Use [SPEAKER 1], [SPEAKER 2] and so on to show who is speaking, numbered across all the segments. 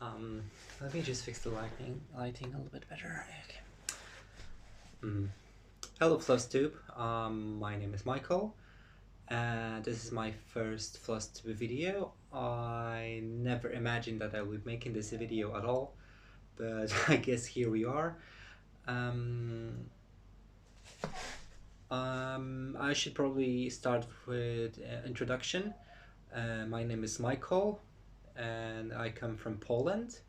[SPEAKER 1] Um, Let me just fix the lighting a little bit better. Okay. Hello, Flosstube. My name is Michael, and this is my first Flosstube video. I never imagined that I would be making this video at all, but I guess here we are. I should probably start with introduction. My name is Michael, and I come from Poland.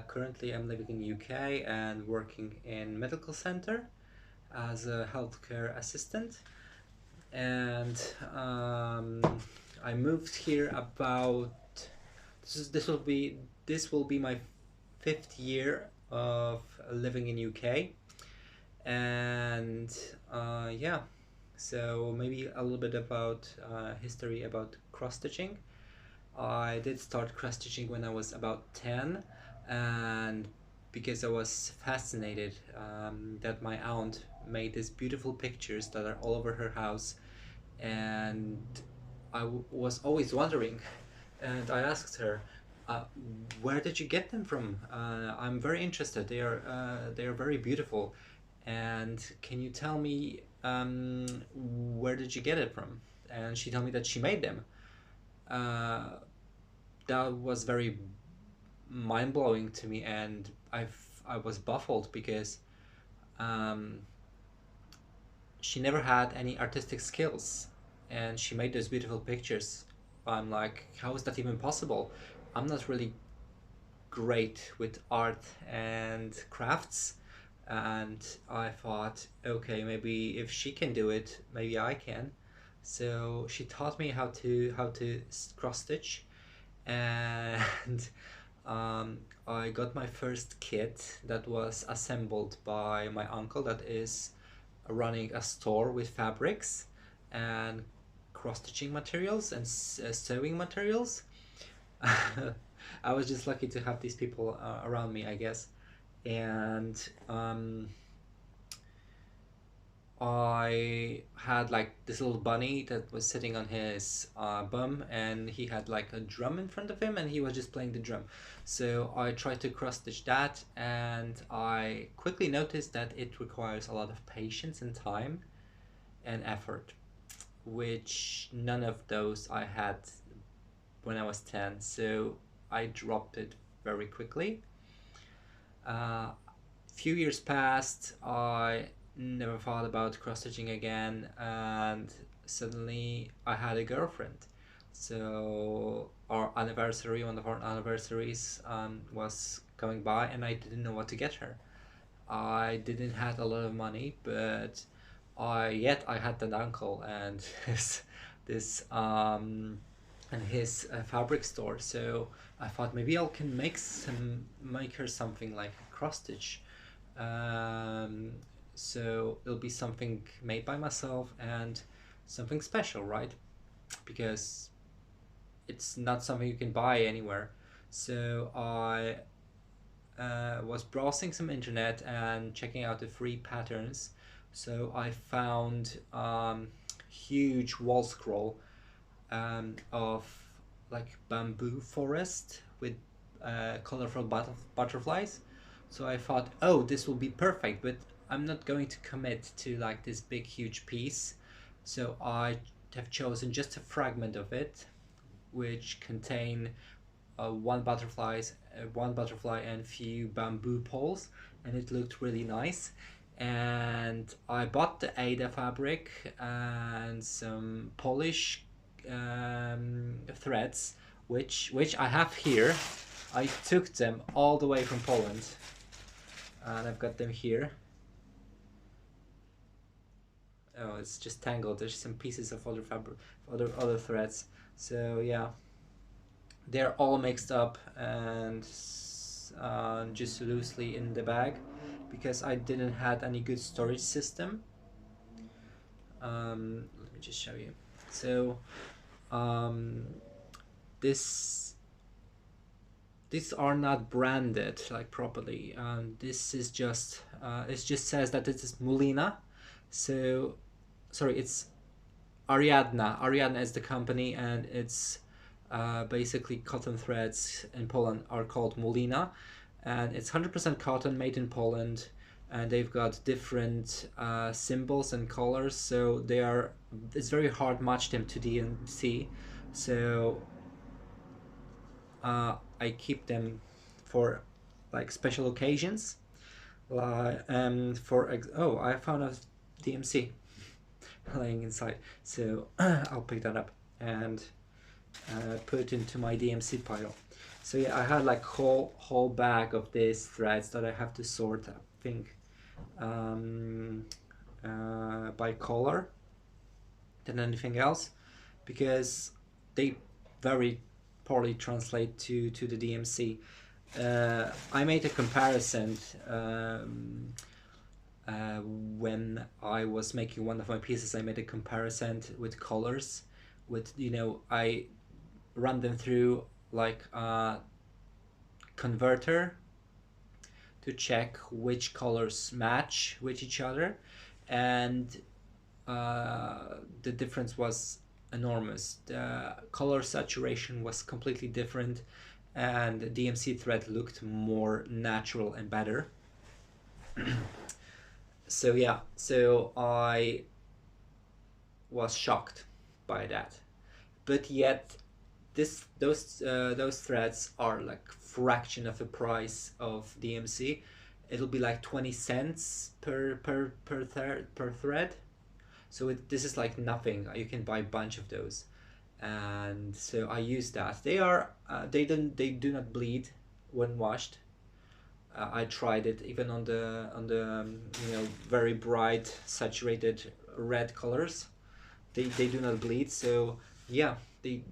[SPEAKER 1] Currently, I'm living in UK and working in medical center as a healthcare assistant. And I moved here about this will be my 5th year of living in UK. And yeah, so maybe a little bit about history about cross stitching. I did start cross stitching when I was about 10, and because I was fascinated that my aunt made these beautiful pictures that are all over her house, and I was always wondering, and I asked her, where did you get them from? I'm very interested. They are very beautiful, and can you tell me where did you get it from? And she told me that she made them. That was very mind-blowing to me, and I was baffled because she never had any artistic skills, and she made those beautiful pictures. I'm like, how is that even possible? I'm not really great with art and crafts, and I thought, okay, maybe if she can do it, maybe I can. So she taught me how to cross stitch, and I got my first kit that was assembled by my uncle that is running a store with fabrics and cross-stitching materials and sewing materials. I was just lucky to have these people around me, I guess. And I had like this little bunny that was sitting on his bum, and he had like a drum in front of him, and he was just playing the drum. So I tried to cross stitch that, and I quickly noticed that it requires a lot of patience and time and effort, which none of those I had when I was 10. So I dropped it very quickly. Few years passed, I never thought about cross stitching again, and suddenly I had a girlfriend. So our anniversary, one of our anniversaries, was coming by, and I didn't know what to get her. I didn't have a lot of money, but I had that uncle and this and his fabric store. So I thought maybe I can make her something like a cross stitch. So it'll be something made by myself and something special, right? Because it's not something you can buy anywhere. So I was browsing some internet and checking out the free patterns. So I found huge wall scroll of like bamboo forest with colorful butterflies. So I thought, oh, this will be perfect, but I'm not going to commit to like this big huge piece. So I have chosen just a fragment of it, which contain one butterfly and few bamboo poles, and it looked really nice. And I bought the Ada fabric and some Polish threads, which I have here. I took them all the way from Poland, and I've got them here. Oh, it's just tangled. There's some pieces of other fabric, other threads. So yeah, they're all mixed up and just loosely in the bag because I didn't have any good storage system. Let me just show you. So these are not branded like properly. This is just it just says that this is Mulina. So sorry, it's Ariadna. Ariadna is the company, and it's Basically, cotton threads in Poland are called mulina, and it's 100% cotton made in Poland, and they've got different symbols and colors, so they are, it's very hard to match them to DMC. So I keep them for like special occasions. Oh, I found a DMC laying inside, so I'll pick that up and put it into my DMC pile. So yeah, I had like whole bag of these threads that I have to sort, I think, by color than anything else, because they very poorly translate to the DMC. I made a comparison when I was making one of my pieces. I made a comparison with colors, with, you know, I run them through like a converter to check which colors match with each other, and the difference was enormous. The color saturation was completely different, and the DMC thread looked more natural and better. So yeah, so I was shocked by that, but yet those threads are like fraction of the price of DMC. It'll be like 20 cents per thread. So this is like nothing. You can buy a bunch of those, and so I use that. They do not bleed when washed. I tried it even on the very bright saturated red colors. They do not bleed. So yeah, they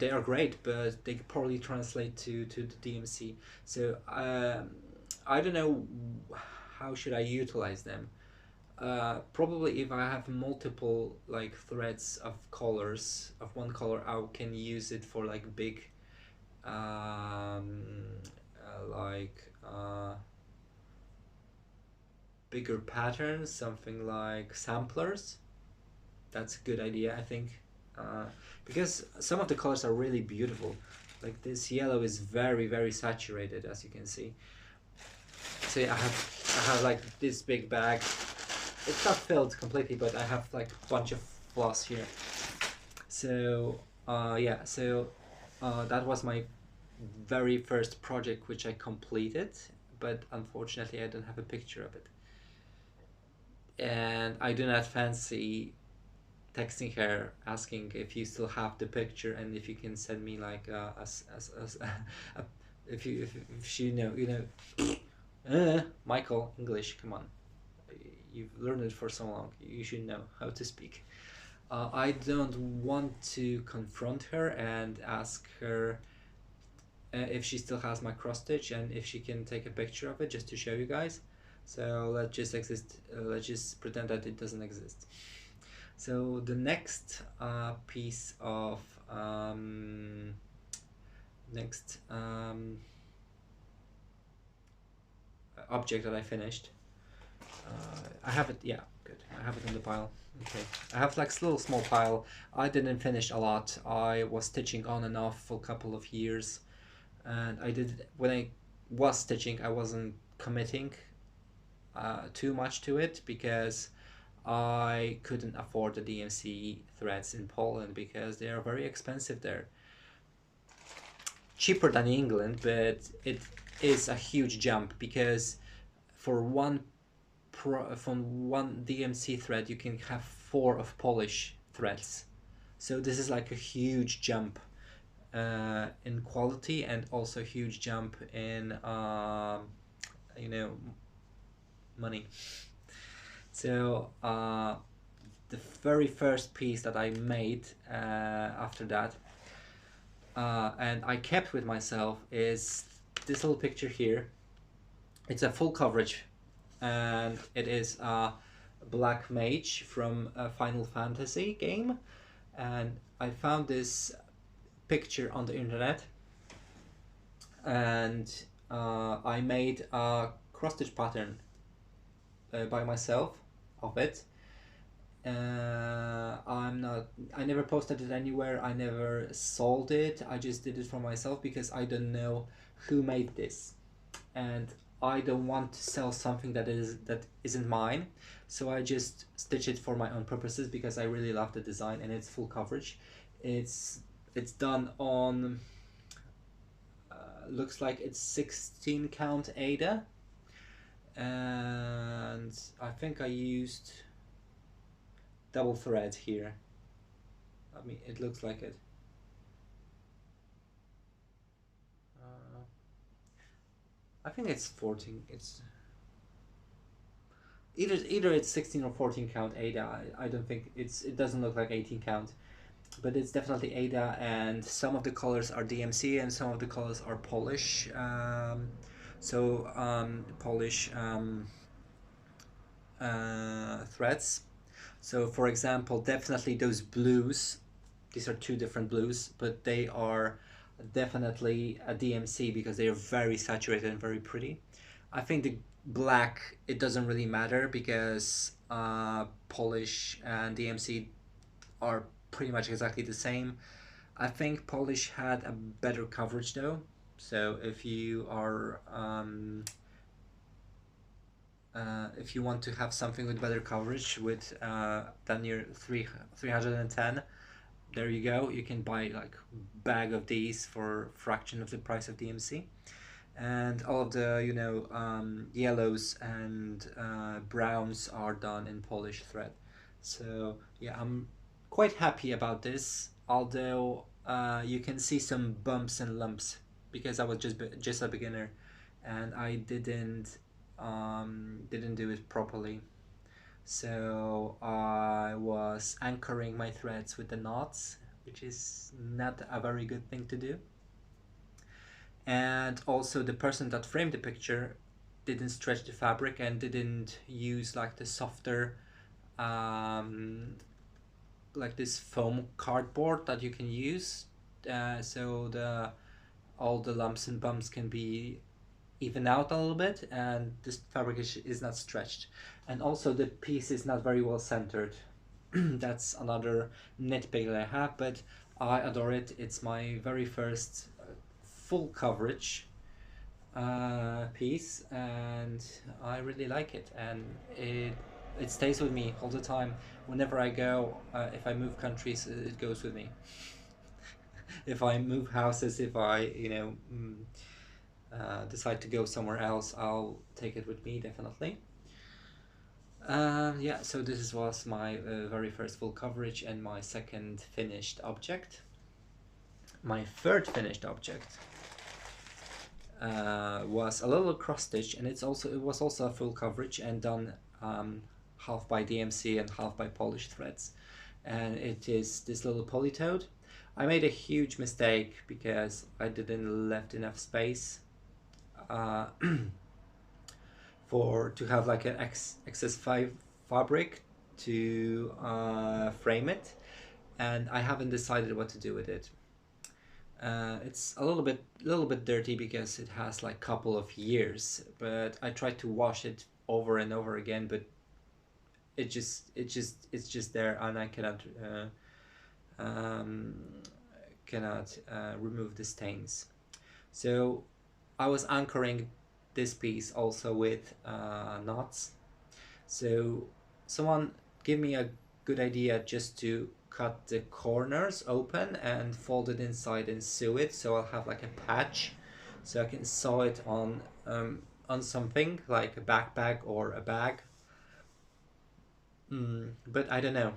[SPEAKER 1] are great, but they poorly translate to the DMC. So I don't know how should I utilize them. Probably if I have multiple like threads of colors of one color, I can use it for like big like bigger patterns, something like samplers. That's a good idea, I think, because some of the colors are really beautiful. Like this yellow is very saturated, as you can see. So yeah, I have like this big bag. It's not filled completely, but I have like a bunch of floss here. So yeah, so that was my very first project which I completed, but unfortunately I don't have a picture of it. And I do not fancy texting her asking if you still have the picture and if you can send me like if she Michael, English, come on, you've learned it for so long, you should know how to speak. I don't want to confront her and ask her if she still has my cross stitch and if she can take a picture of it just to show you guys. So let's just pretend that it doesn't exist. So the next piece of object that I finished, I have it, yeah, good, I have it in the pile. Okay, I have like a little small pile. I didn't finish a lot. I was stitching on and off for a couple of years, and when I was stitching, I wasn't committing too much to it because I couldn't afford the DMC threads in Poland because they are very expensive there. Cheaper than England, but it is a huge jump because for from one DMC thread you can have 4 of Polish threads. So this is like a huge jump in quality, and also a huge jump in money. So the very first piece that I made after that, and I kept with myself, is this little picture here. It's a full coverage, and it is a black mage from a Final Fantasy game, and I found this picture on the internet, and I made a cross stitch pattern by myself of it, I never posted it anywhere. I never sold it. I just did it for myself because I don't know who made this, and I don't want to sell something that isn't mine. So I just stitch it for my own purposes because I really love the design and it's full coverage. It's it's done on looks like it's 16 count Ada, and I think I used double thread here. I mean, it looks like it. I think it's 14. It's either it's 16 or 14 count Ada. I don't think it doesn't look like 18 count, but it's definitely Ada, and some of the colors are DMC and some of the colors are Polish. Polish threads. So for example, definitely those blues, these are two different blues, but they are definitely a DMC because they are very saturated and very pretty. I think the black, it doesn't really matter because Polish and DMC are pretty much exactly the same. I think Polish had a better coverage though. So if you want to have something with better coverage with than your 310, there you go. You can buy like bag of these for fraction of the price of DMC. And all of the yellows and browns are done in Polish thread. So yeah, I'm quite happy about this, although you can see some bumps and lumps because I was just a beginner and I didn't do it properly. So I was anchoring my threads with the knots, which is not a very good thing to do. And also the person that framed the picture didn't stretch the fabric and didn't use like the softer like this foam cardboard that you can use, so all the lumps and bumps can be even out a little bit and this fabric is not stretched, and also the piece is not very well centered. That's another nitpick that I have, but I adore it. It's my very first full coverage piece and I really like it, and it stays with me all the time. Whenever I go, if I move countries, it goes with me. If I move houses, if I decide to go somewhere else, I'll take it with me definitely. Yeah, so this was my very first full coverage and my second finished object. My third finished object was a little cross stitch, and it was also a full coverage and done half by DMC and half by Polish threads, and it is this little poly toad. I made a huge mistake because I didn't left enough space to have like an excess fabric to frame it, and I haven't decided what to do with it. It's a little bit dirty because it has like couple of years, but I tried to wash it over and over again, but it's just there, and I cannot remove the stains. So I was anchoring this piece also with knots. So someone give me a good idea just to cut the corners open and fold it inside and sew it, so I'll have like a patch, so I can sew it on something like a backpack or a bag. But I don't know.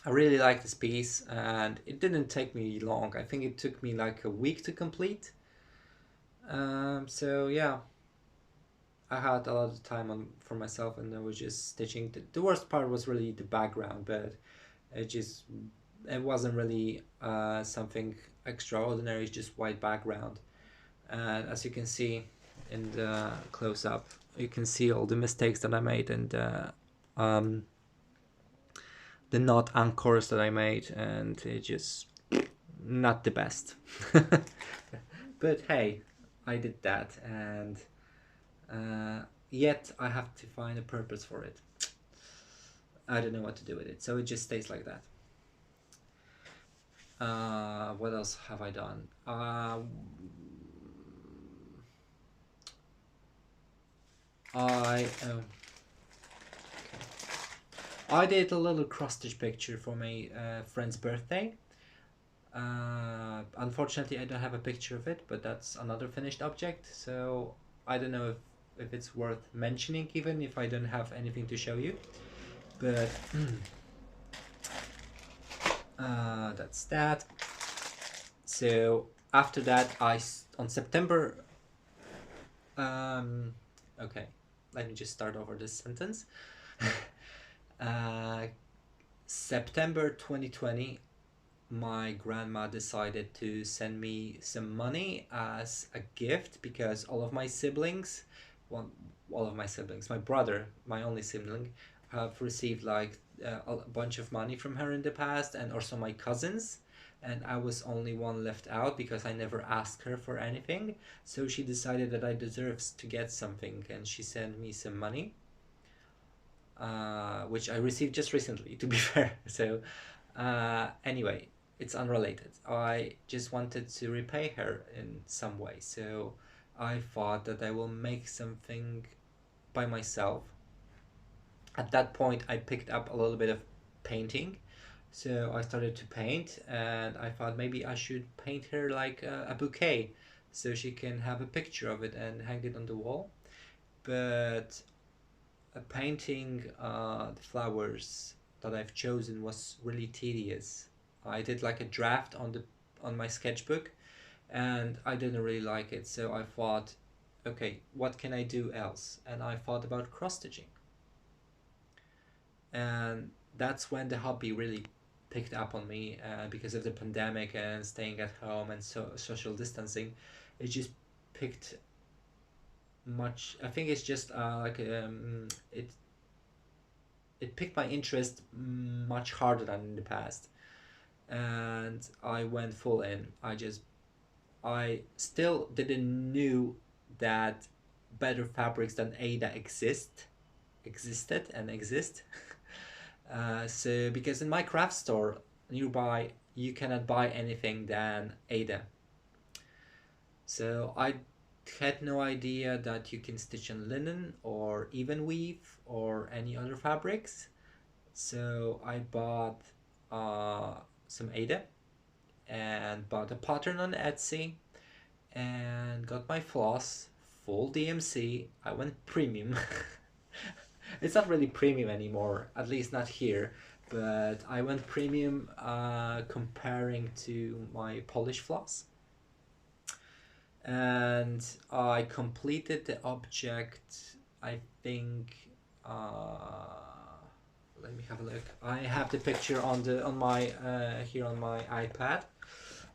[SPEAKER 1] I really like this piece, and it didn't take me long. I think it took me like a week to complete. So yeah, I had a lot of time for myself, and I was just stitching. The worst part was really the background, but it wasn't really something extraordinary. It's just white background, and as you can see in the close up, you can see all the mistakes that I made and the knot anchors that I made, and it just not the best. But hey, I did that, and yet I have to find a purpose for it. I don't know what to do with it, so it just stays like that. What else have I done? I did a little cross stitch picture for my friend's birthday. Unfortunately, I don't have a picture of it, but that's another finished object, so I don't know if it's worth mentioning, even if I don't have anything to show you. But that's that. So after that, on September. Okay, let me just start over this sentence. September 2020, my grandma decided to send me some money as a gift because all of my siblings, my brother, my only sibling, have received like a bunch of money from her in the past, and also my cousins. And I was only one left out because I never asked her for anything. So she decided that I deserved to get something, and she sent me some money, which I received just recently, to be fair. So, anyway, it's unrelated. I just wanted to repay her in some way. So I thought that I will make something by myself. At that point, I picked up a little bit of painting. So I started to paint, and I thought maybe I should paint her like a bouquet so she can have a picture of it and hang it on the wall. But painting the flowers that I've chosen was really tedious. I did like a draft on my sketchbook, and I didn't really like it. So I thought, okay, what can I do else? And I thought about cross stitching, and that's when the hobby really picked up on me because of the pandemic and staying at home and social distancing. It just picked much. I think it's just it picked my interest much harder than in the past, and I went full in. I still didn't knew that better fabrics than Ada existed and exist. So because in my craft store nearby you cannot buy anything than Ada. So I had no idea that you can stitch on linen or even weave or any other fabrics. So I bought some Ada and bought a pattern on Etsy and got my floss, full DMC. I went premium. It's not really premium anymore, at least not here, but I went premium comparing to my Polish floss. And I completed the object, I think. Let me have a look. I have the picture on my here on my iPad,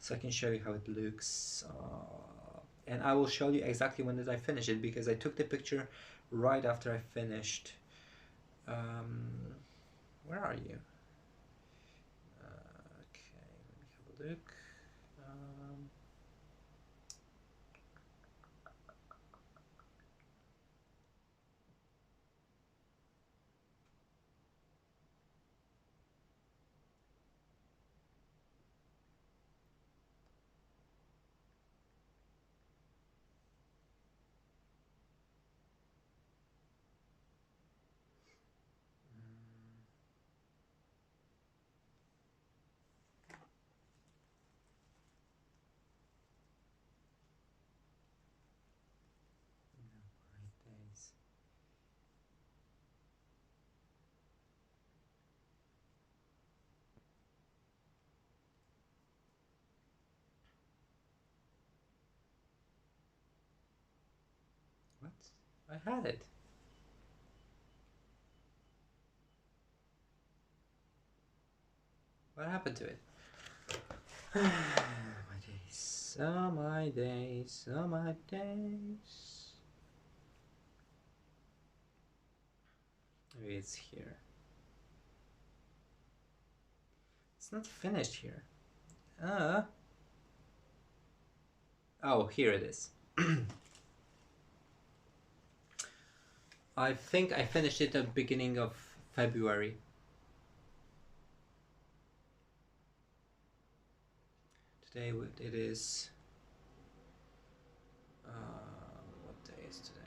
[SPEAKER 1] so I can show you how it looks. And I will show you exactly when did I finish it, because I took the picture right after I finished. Where are you? Okay, let me have a look. Days. What? I had it. What happened to it? My days. Oh my days. Oh my days. Maybe it's here. It's not finished here. Oh, here it is. I think I finished it at the beginning of February. today it is what day is today?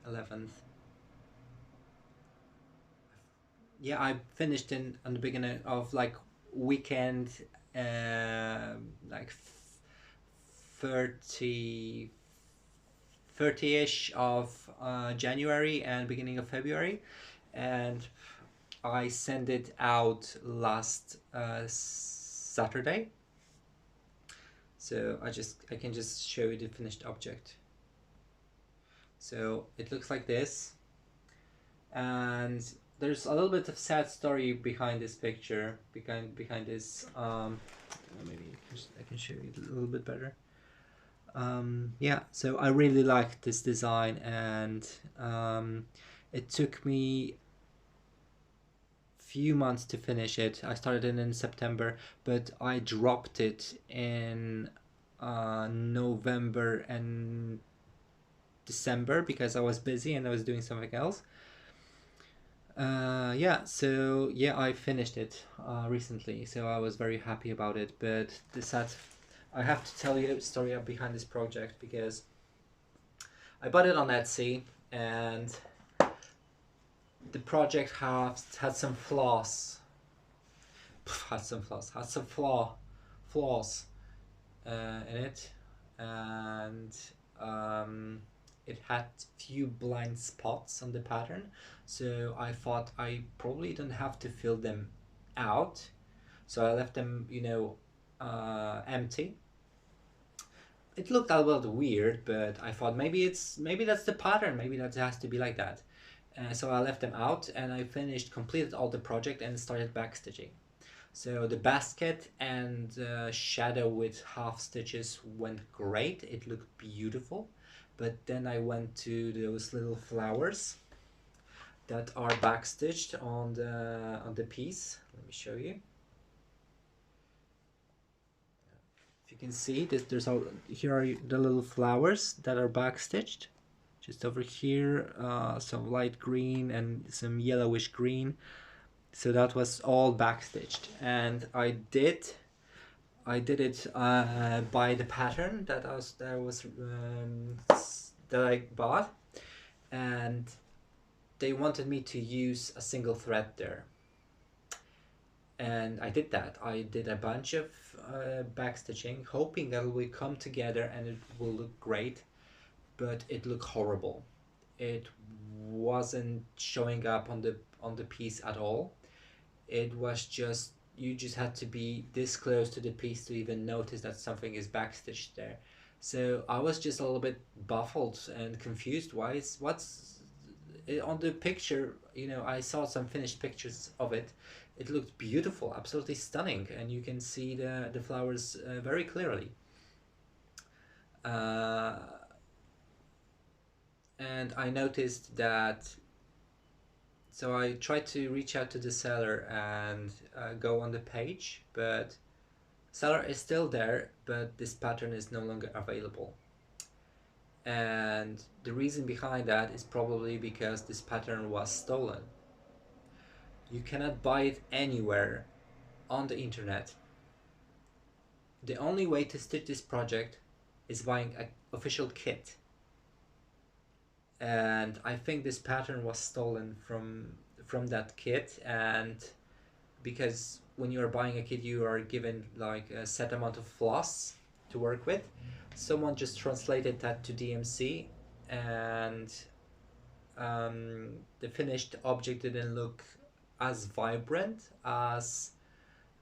[SPEAKER 1] 11th. Yeah, I finished in on the beginning of like weekend, like 30 30-ish of January and beginning of February, and I sent it out last Saturday. So I can just show you the finished object. So it looks like this, and there's a little bit of sad story behind this picture, behind this. Maybe I can show you a little bit better. Yeah, so I really liked this design, and it took me few months to finish it. I started it in September, but I dropped it in November and December because I was busy and I was doing something else. Yeah, so yeah, I finished it recently, so I was very happy about it. But I have to tell you a story behind this project because I bought it on Etsy, and the project had some flaws. Had some flaws in it, and it had few blind spots on the pattern. So I thought I probably don't have to fill them out, so I left them, empty. It looked a little weird, but I thought maybe that's the pattern. Maybe that has to be like that. So I left them out, and I completed all the project and started backstitching. So the basket and shadow with half stitches went great. It looked beautiful. But then I went to those little flowers that are backstitched on the piece. Let me show you. If you can see, here are the little flowers that are backstitched. Just over here, some light green and some yellowish green. So that was all backstitched, and I did it by the pattern that I bought, and they wanted me to use a single thread there, and I did that. I did a bunch of backstitching, hoping that it will come together and it will look great, but it looked horrible. It wasn't showing up on the piece at all. It was just, you just had to be this close to the piece to even notice that something is backstitched there. So I was just a little bit baffled and confused. What's on the picture? I saw some finished pictures of it. It looked beautiful, absolutely stunning, and you can see the flowers very clearly. And I noticed that. So I tried to reach out to the seller and go on the page, but seller is still there, but this pattern is no longer available. And the reason behind that is probably because this pattern was stolen. You cannot buy it anywhere on the internet. The only way to stitch this project is buying an official kit. And I think this pattern was stolen from that kit, and because when you are buying a kit you are given like a set amount of floss to work with. Someone just translated that to DMC, and the finished object didn't look as vibrant as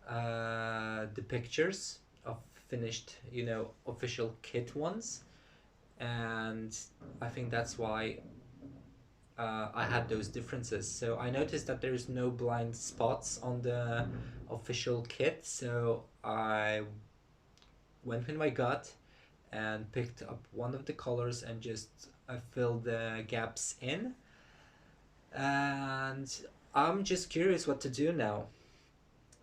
[SPEAKER 1] the pictures of finished official kit ones, and I think that's why I had those differences. So I noticed that there's no blind spots on the official kit, so I went with my gut and picked up one of the colors and just filled the gaps in. And I'm just curious what to do now.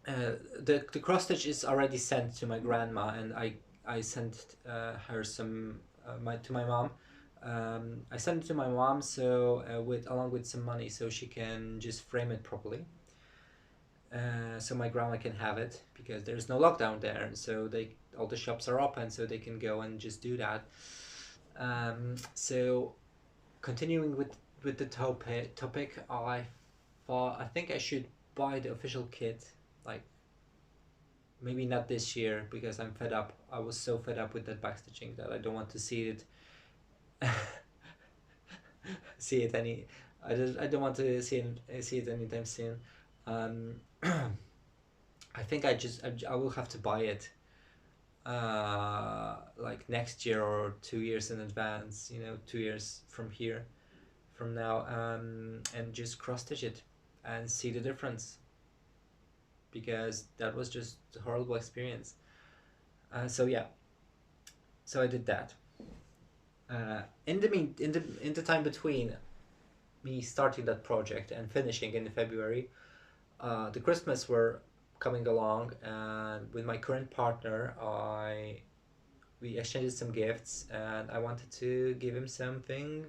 [SPEAKER 1] The cross stitch is already sent to my grandma, and I sent her some to my mom. I sent it to my mom, so along with some money, so she can just frame it properly. so my grandma can have it because there's no lockdown there, and so all the shops are open, so they can go and just do that. So continuing with the topic, I think I should buy the official kit, like maybe not this year because I'm fed up. I was so fed up with that backstitching that I don't want to see it. See it any. I don't want to see it anytime soon. Um, I think I will have to buy it like next year or 2 years in advance. 2 years from now, and just cross stitch it and see the difference because that was just a horrible experience. So yeah, so I did that. In the time between me starting that project and finishing in February, the Christmas were coming along, and with my current partner, we exchanged some gifts, and I wanted to give him something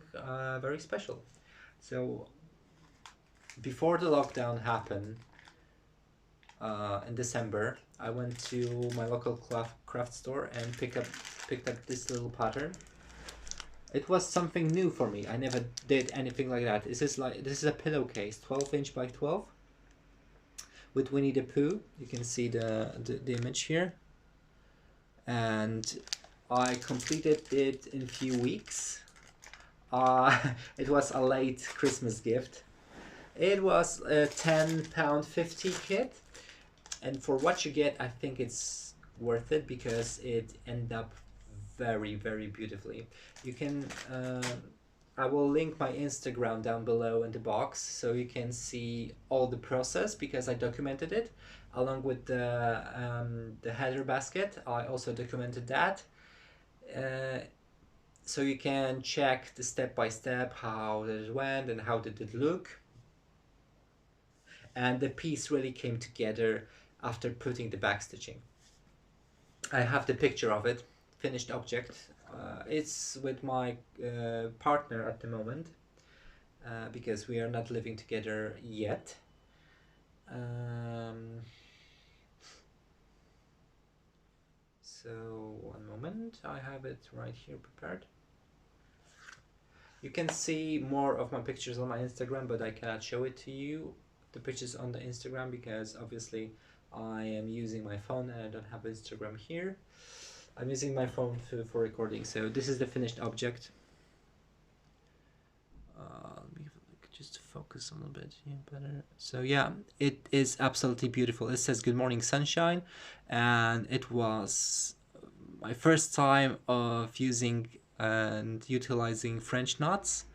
[SPEAKER 1] very special. So before the lockdown happened, in December, I went to my local craft store and picked up this little pattern. It was something new for me. I never did anything like that. This is a pillowcase, 12-inch by 12, with Winnie the Pooh. You can see the image here, and I completed it in a few weeks. It was a late Christmas gift. It was a £10.50 kit, and for what you get, I think it's worth it because it ended up very, very beautifully. You can I will link my Instagram down below in the box so you can see all the process because I documented it along with the header basket. I also documented that, so you can check the step by step how it went and how did it look. And the piece really came together after putting the backstitching. I have the picture of it, finished object. It's with my partner at the moment because we are not living together yet. So one moment, I have it right here prepared. You can see more of my pictures on my Instagram, but I cannot show it to you, the pictures on the Instagram, because obviously I am using my phone and I don't have Instagram here. I'm using my phone for recording. So this is the finished object. Let me just focus a little bit here better. So yeah, it is absolutely beautiful. It says "Good morning, sunshine," and it was my first time of using and utilizing French knots.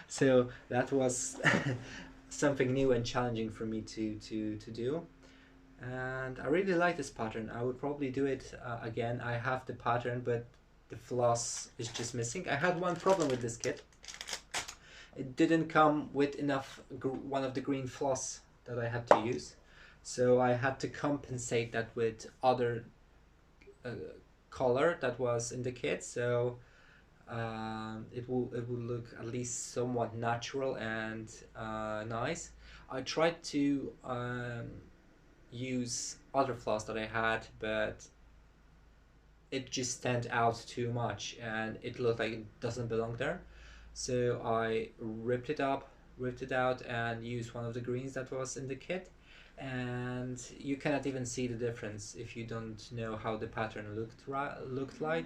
[SPEAKER 1] So that was something new and challenging for me to do. And I really like this pattern. I would probably do it again. I have the pattern, but the floss is just missing. I had one problem with this kit. It didn't come with enough one of the green floss that I had to use, so I had to compensate that with other color that was in the kit. So it will look at least somewhat natural and nice. I tried to use other floss that I had, but it just stand out too much and it looked like it doesn't belong there. So I ripped it out and used one of the greens that was in the kit, and you cannot even see the difference if you don't know how the pattern looked like.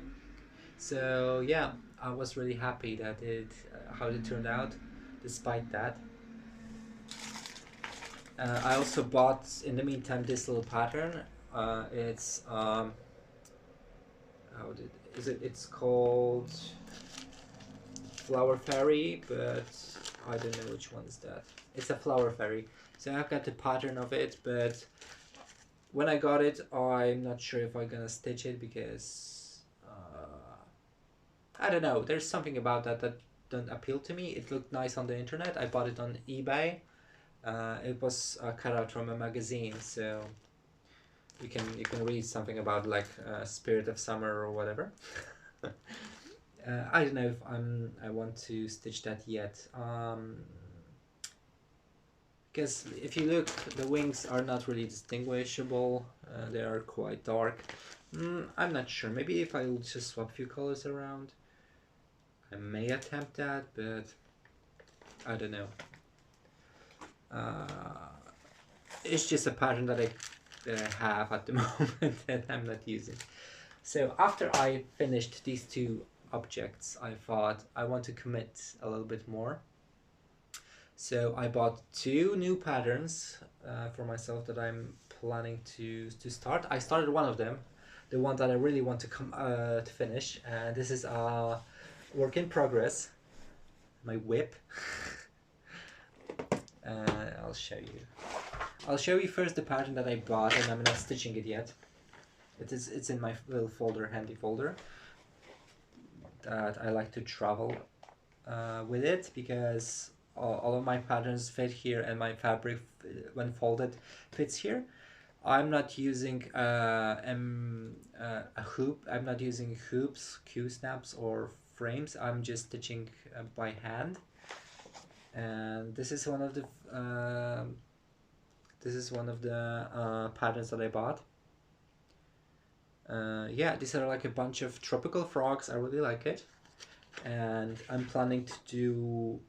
[SPEAKER 1] So yeah, I was really happy that how it turned out despite that. I also bought in the meantime this little pattern. It's it's called Flower Fairy, but I don't know which one is that. It's a Flower Fairy. So I've got the pattern of it, but when I got it, I'm not sure if I'm gonna stitch it because I don't know. There's something about that don't appeal to me. It looked nice on the internet. I bought it on eBay. It was cut out from a magazine, so you can read something about like Spirit of Summer or whatever. I don't know if I want to stitch that yet. because if you look, the wings are not really distinguishable. They are quite dark. I'm not sure. Maybe if I will just swap a few colors around, I may attempt that, but I don't know. It's just a pattern that I have at the moment that I'm not using. So after I finished these two objects, I thought I want to commit a little bit more. So I bought two new patterns for myself that I'm planning to start. I started one of them, the one that I really want to finish, and this is a work in progress. My whip. I'll show you. I'll show you first the pattern that I bought, and I'm not stitching it yet. It's in my little folder, handy folder, that I like to travel with it, because all of my patterns fit here, and my fabric, when folded, fits here. I'm not using a hoop. I'm not using hoops, Q-snaps, or frames. I'm just stitching by hand. And this is one of the patterns that I bought. Yeah, these are like a bunch of tropical frogs. I really like it, and I'm planning to do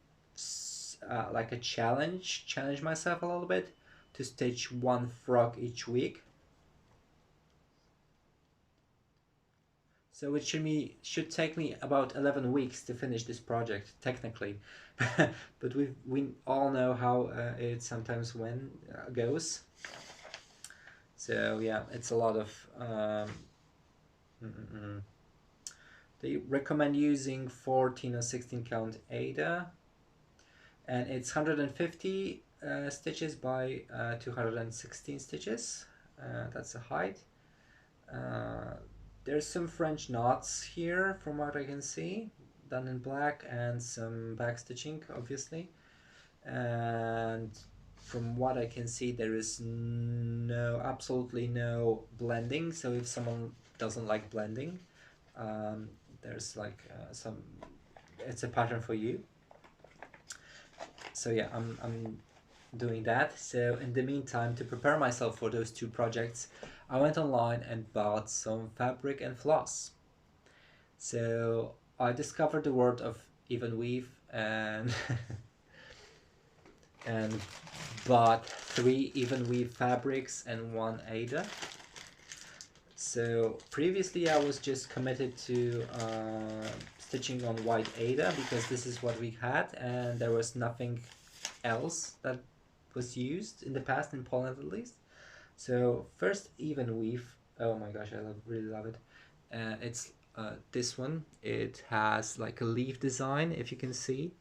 [SPEAKER 1] like a challenge myself a little bit, to stitch one frog each week. So it should take me about 11 weeks to finish this project, technically. But we all know how it sometimes goes. So yeah, it's a lot of... They recommend using 14 or 16 count Ada, and it's 150 stitches by 216 stitches. That's the height. There's some French knots here from what I can see, done in black, and some back stitching, obviously. And from what I can see, there is absolutely no blending. So if someone doesn't like blending, there's like it's a pattern for you. So yeah, I'm doing that. So in the meantime, to prepare myself for those two projects, I went online and bought some fabric and floss. So I discovered the world of even weave, and and bought 3 even weave fabrics and 1 Ada. So previously I was just committed to stitching on white Ada, because this is what we had, and there was nothing else that was used in the past, in Poland at least. So first even weave, oh my gosh, I really love it. It's this one. It has like a leaf design, if you can see.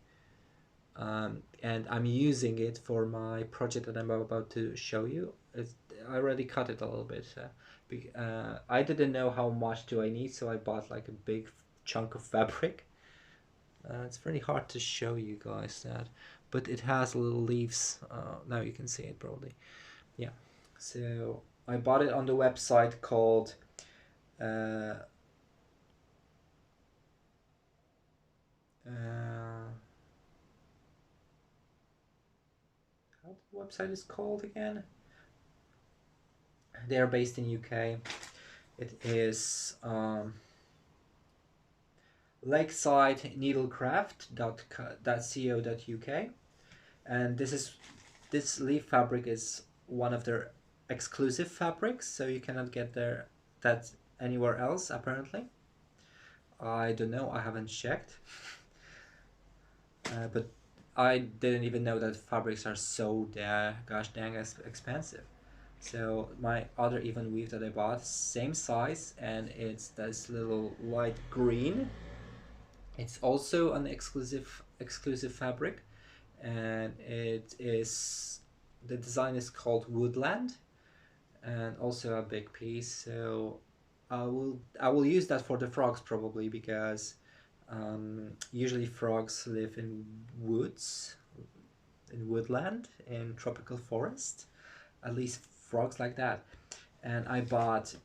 [SPEAKER 1] And I'm using it for my project that I'm about to show you. I already cut it a little bit. I didn't know how much do I need, so I bought like a big chunk of fabric. It's very hard to show you guys that, but it has little leaves. Now you can see it probably. Yeah. So I bought it on the website called how the website is called again? They are based in UK. It is lakesideneedlecraft.co.uk, and this leaf fabric is one of their exclusive fabrics, so you cannot get that anywhere else apparently. I don't know, I haven't checked. But I didn't even know that fabrics are so gosh dang expensive. So my other even weave that I bought, same size, and it's this little light green. It's also an exclusive fabric, and the design is called Woodland, and also a big piece. So I will use that for the frogs probably, because usually frogs live in woods, in woodland, in tropical forest, at least frogs like that. And I bought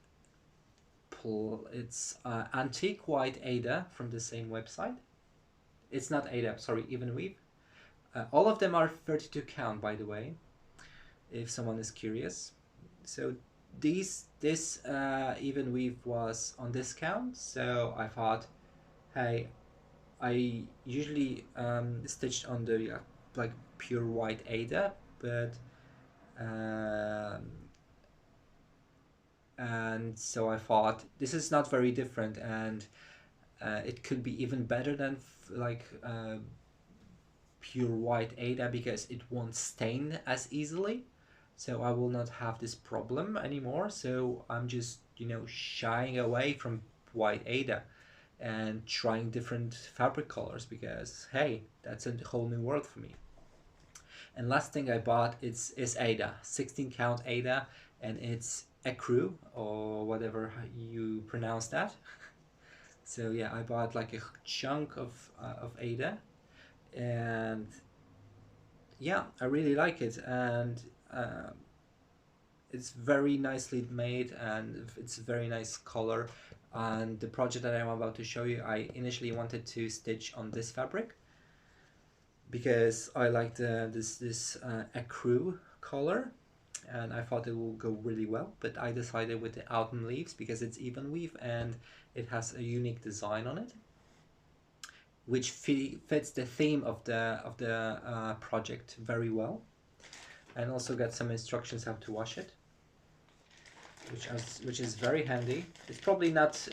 [SPEAKER 1] it's antique white Ada from the same website. It's not Ada, sorry, even weave. All of them are 32 count, by the way. if someone is curious. So this even weave was on discount, so I thought, hey, I usually stitched on the like pure white Ada, but um, and so I thought this is not very different, and it could be even better than pure white Ada because it won't stain as easily. So I will not have this problem anymore. So I'm just, shying away from white Ada and trying different fabric colors because, hey, that's a whole new world for me. And last thing I bought is Ada, 16 count Ada, and it's ecru or whatever you pronounce that. So yeah, I bought like a chunk of Ada, and yeah, I really like it, and it's very nicely made, and it's a very nice color. And the project that I'm about to show you, I initially wanted to stitch on this fabric because I liked this ecru color, and I thought it will go really well. But I decided with the autumn leaves because it's even weave and it has a unique design on it, which fits the theme of the project very well. And also got some instructions how to wash it, which is very handy. It's probably not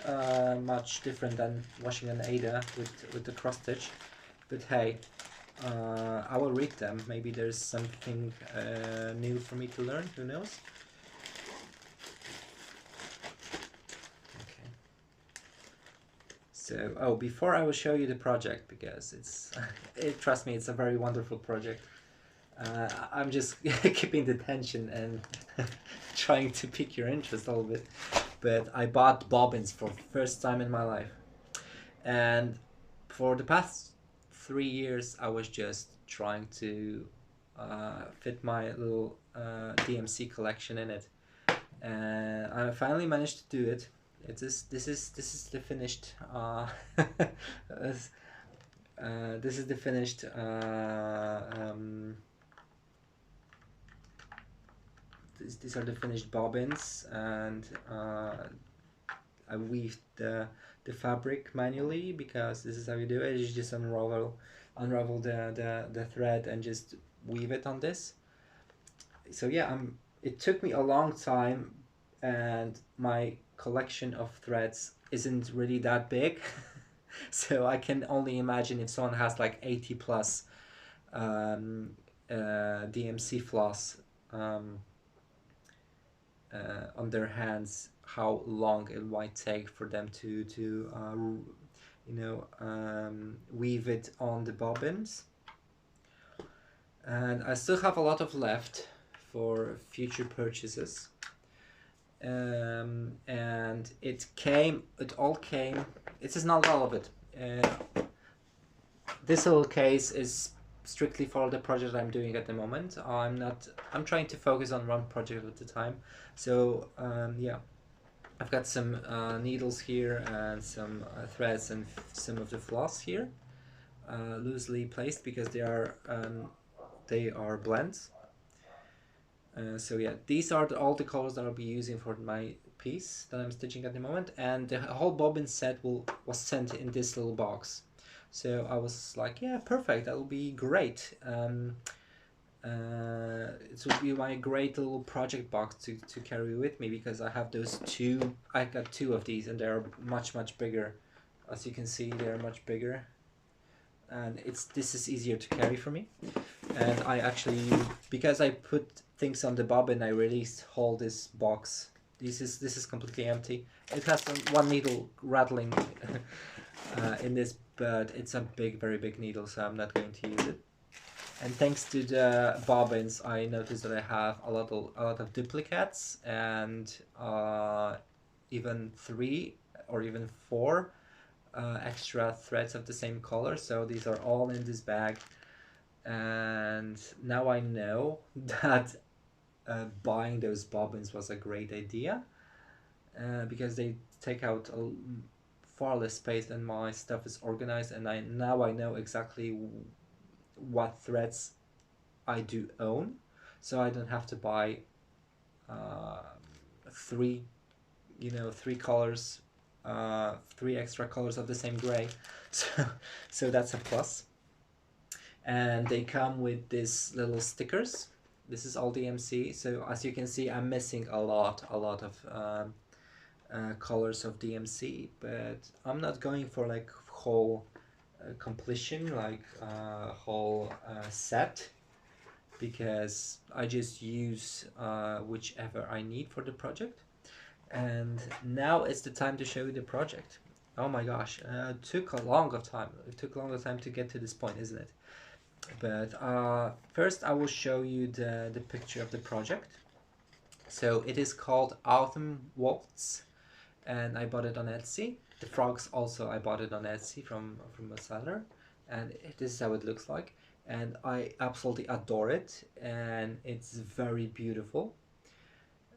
[SPEAKER 1] much different than washing an Ada with the cross stitch, but hey, I will read them. Maybe there's something new for me to learn. Who knows? Okay. So, before I will show you the project because trust me, it's a very wonderful project. I'm just keeping the tension and trying to pique your interest a little bit. But I bought bobbins for the first time in my life. And for the past 3 years, I was just trying to fit my little DMC collection in it. And I finally managed to do it. This is the finished this is the finished these are the finished bobbins, and I weaved the fabric manually because this is how you do it. You just unravel the thread and just weave it on this. So yeah, it took me a long time, and my collection of threads isn't really that big. So I can only imagine if someone has like 80 plus DMC floss on their hands, how long it might take for them to weave it on the bobbins. And I still have a lot of left for future purchases. And it all came. This is not all of it. This little case is strictly for the project I'm doing at the moment. I'm trying to focus on one project at a time. So yeah, I've got some needles here and some threads and some of the floss here, loosely placed because they are blends. So yeah, these are all the colors that I'll be using for my piece that I'm stitching at the moment, and the whole bobbin set was sent in this little box. So I was like, yeah, perfect, that will be great. It would be my great little project box to carry with me because I have I got two of these, and they're much bigger. As you can see, they're much bigger, and this is easier to carry for me. And I actually, because I put things on the bobbin, I released whole this box. This is completely empty. It has one needle rattling in this, but it's a very big needle, so I'm not going to use it. And thanks to the bobbins, I noticed that I have a lot of duplicates, and even 3 or even 4 extra threads of the same color. So these are all in this bag, and now I know that buying those bobbins was a great idea because they take out far less space than my stuff is organized, and now I know exactly what threads I do own. so I don't have to buy uh, three three colors, three extra colors of the same gray. So that's a plus. And they come with these little stickers. This is all DMC. So as you can see, I'm missing a lot of colors of DMC, but I'm not going for like whole completion, like whole set, because I just use whichever I need for the project. And now it's the time to show you the project. Oh my gosh, it took a longer time. It took a longer time to get to this point, isn't it? But first I will show you the picture of the project. So it is called Autumn Waltz, and I bought it on Etsy. The frogs also I bought it on Etsy from a seller, and this is how it looks like. And I absolutely adore it, and it's very beautiful.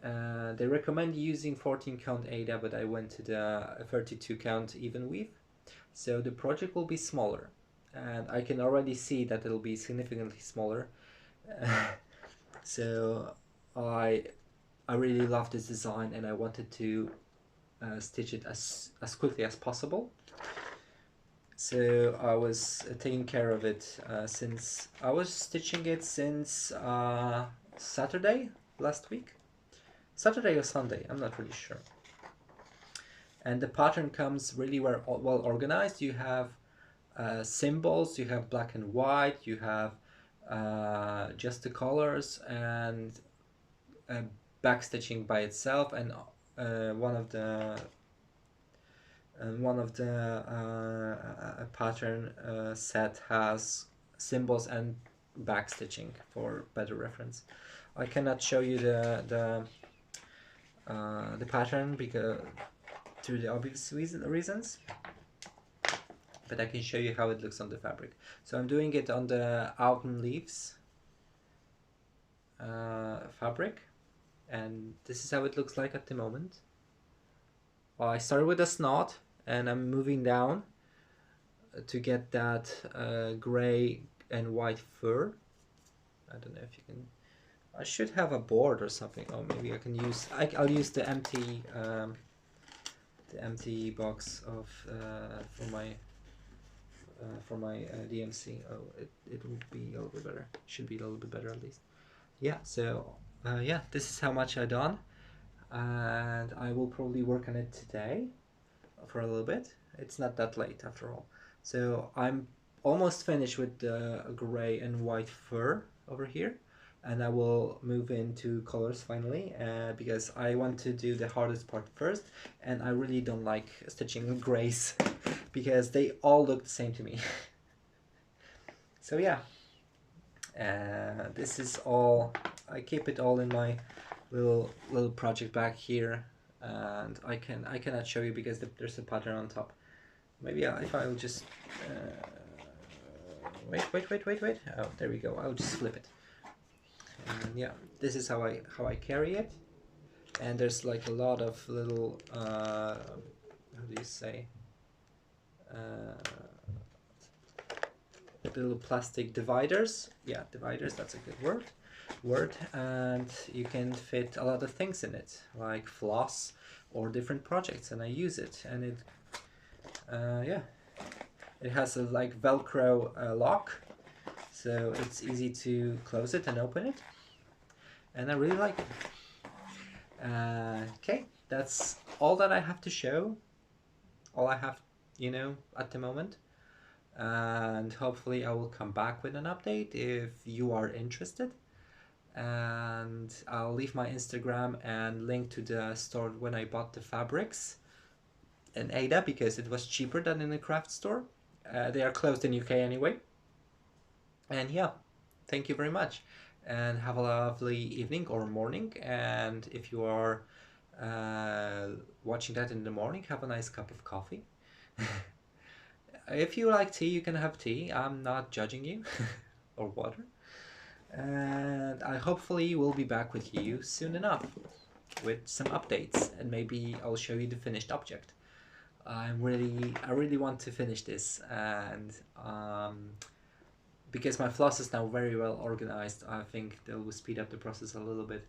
[SPEAKER 1] They recommend using 14 count Ada, but I went to the 32 count even weave. So the project will be smaller, and I can already see that it'll be significantly smaller. So I really love this design, and I wanted to stitch it as quickly as possible. So I was taking care of it since I was stitching it since Saturday last week. Saturday or Sunday, I'm not really sure. And the pattern comes really well organized. You have symbols, you have black and white, you have just the colors, and backstitching by itself, and one of the pattern set has symbols and backstitching for better reference. I cannot show you the pattern because through the obvious reasons, but I can show you how it looks on the fabric. So I'm doing it on the autumn leaves fabric, and this is how it looks like at the moment. I started with a snot, and I'm moving down to get that gray and white fur. I don't know if you can. I should have a board or something. Oh, maybe I can use. I'll use the empty box of for my DMC. Oh, it will be a little bit better. Should be a little bit better at least. Yeah. So yeah, this is how much I done, and I will probably work on it today for a little bit. It's not that late after all. So I'm almost finished with the gray and white fur over here, and I will move into colors finally because I want to do the hardest part first, and I really don't like stitching grays because they all look the same to me. So yeah, this is all. I keep it all in my little project bag here, and I cannot show you because there's a pattern on top. Maybe if I'll just wait. Oh, there we go. I'll just flip it. And yeah, this is how I carry it. And there's like a lot of little how do you say little plastic dividers. Yeah, dividers, that's a good word. And you can fit a lot of things in it, like floss or different projects, and I use it, and it yeah, it has a like Velcro lock, so it's easy to close it and open it, and I really like it. Okay, that's all that I have to show, all I have, at the moment, and hopefully I will come back with an update if you are interested, and I'll leave my Instagram and link to the store when I bought the fabrics in Ada because it was cheaper than in the craft store. They are closed in UK anyway. And yeah, thank you very much, and have a lovely evening or morning, and if you are watching that in the morning, have a nice cup of coffee. If you like tea, you can have tea. I'm not judging you. Or water. And I hopefully will be back with you soon enough with some updates, and maybe I'll show you the finished object. I really want to finish this, and because my floss is now very well organized, I think that will speed up the process a little bit.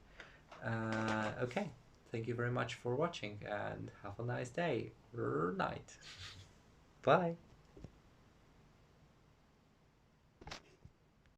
[SPEAKER 1] Okay, thank you very much for watching and have a nice day or night. Bye.